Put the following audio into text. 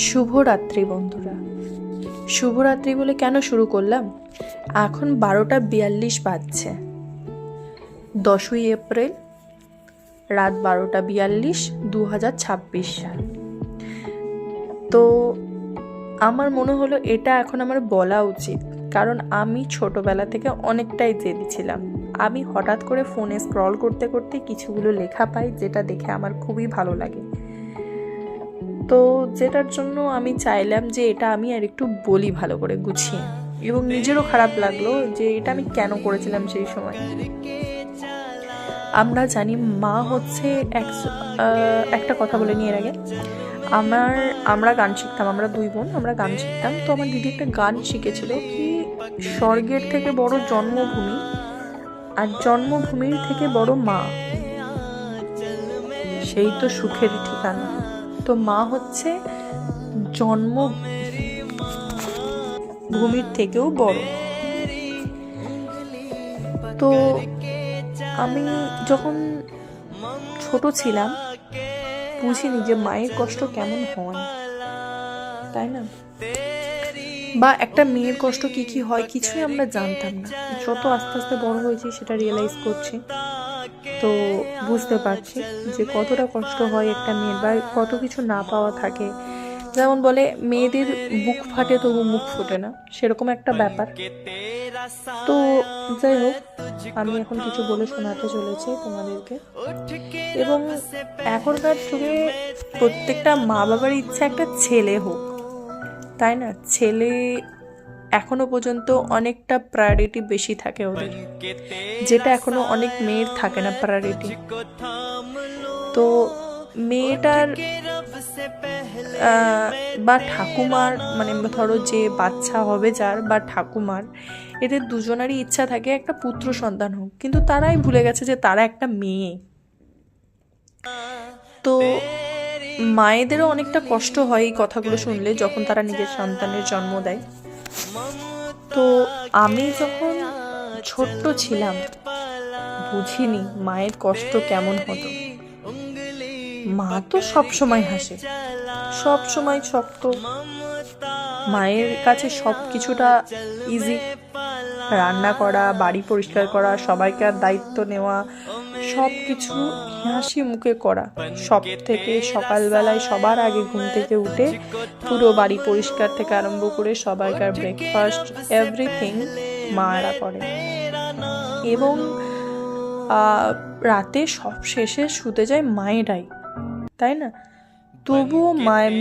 শুভরাত্রি বন্ধুরা। শুভরাত্রি বলে কেন শুরু করলাম? এখন 12:42 বাজছে, 10ই এপ্রিল, রাত 12:42, 2026 সাল। তো আমার মনে হলো এটা এখন আমার বলা উচিত, কারণ আমি ছোটবেলা থেকে অনেকটাই জেদি ছিলাম। আমি হঠাৎ করে ফোনে স্ক্রল করতে করতে কিছুগুলো লেখা পাই, যেটা দেখে আমার খুবই ভালো লাগে। তো যেটার জন্য আমি চাইলাম যে এটা আমি আর একটু বলি ভালো করে গুছিয়ে, এবং নিজেরও খারাপ লাগলো যে এটা আমি কেন করেছিলাম সেই সময়। আমরা জানি মা হচ্ছে একটা কথা বলে নিয়ে এর আগে, আমরা গান শিখতাম, আমরা দুই বোন, আমরা গান শিখতাম। তো আমার দিদি একটা গান শিখেছিল কি, স্বর্গের থেকে বড় জন্মভূমি আর জন্মভূমির থেকে বড় মা, সেই তো সুখের ঠিকানা। তো মা হচ্ছে জন্মভূমির থেকেও বড়। তো আমি যখন ছোট ছিলাম বুঝিনি যে মায়ের কষ্ট কেমন হয়, তাই না? বা একটা মেয়ের কষ্ট কি কি হয় কিছুই আমরা জানতাম না। যত আস্তে আস্তে বড় হয়েছি সেটা রিয়েলাইজ করছি, তো বুঝতে পারছি যে কতটা কষ্ট হয় একটা মেয়ের, বা কত কিছু না পাওয়া থাকে। যেমন বলে মেয়েদের বুক ফাটে তবু মুখ ফোটে না, সেরকম একটা ব্যাপার। তো যাই হোক, আমি এখন কিছু বলে শোনাতে চলেছি তোমাদেরকে। এবং এখনকার যুগে প্রত্যেকটা মা বাবার ইচ্ছা একটা ছেলে হোক, তাই না? ছেলে এখনো পর্যন্ত অনেকটা প্রায়োরিটি বেশি থাকে ওদের, যেটা এখনো অনেক মেয়ের থাকে না প্রায়োরিটি। তো মেয়েটার বা ঠাকুমার, মানে ধরো যে বাচ্চা হবে যার, বা ঠাকুমার, এদের দুজনারই ইচ্ছা থাকে একটা পুত্র সন্তান হোক, কিন্তু তারাই ভুলে গেছে যে তারা একটা মেয়ে। তো মায়েদেরও অনেকটা কষ্ট হয় এই কথাগুলো শুনলে, যখন তারা নিজের সন্তানের জন্ম দেয়। তো আমি যখন ছোট্ট ছিলাম বুঝিনি মায়ের কষ্ট কেমন হতো। মা তো সবসময় হাসে, সবসময় শক্ত, মায়ের কাছে সব কিছুটা ইজি। রান্না করা, বাড়ি পরিষ্কার করা, সবাইকে দায়িত্ব নেওয়া, সব কিছু হাসি মুখে করা। সব থেকে সকালবেলায় সবার আগে ঘুম থেকে উঠে পুরো বাড়ি পরিষ্কার থেকে আরম্ভ করে সবাইকার ব্রেকফাস্ট, এভরিথিং মায়েরা করে। এবং রাতে সব শেষে শুতে যায় মায়েরাই, তাই না? তবুও মেয়ে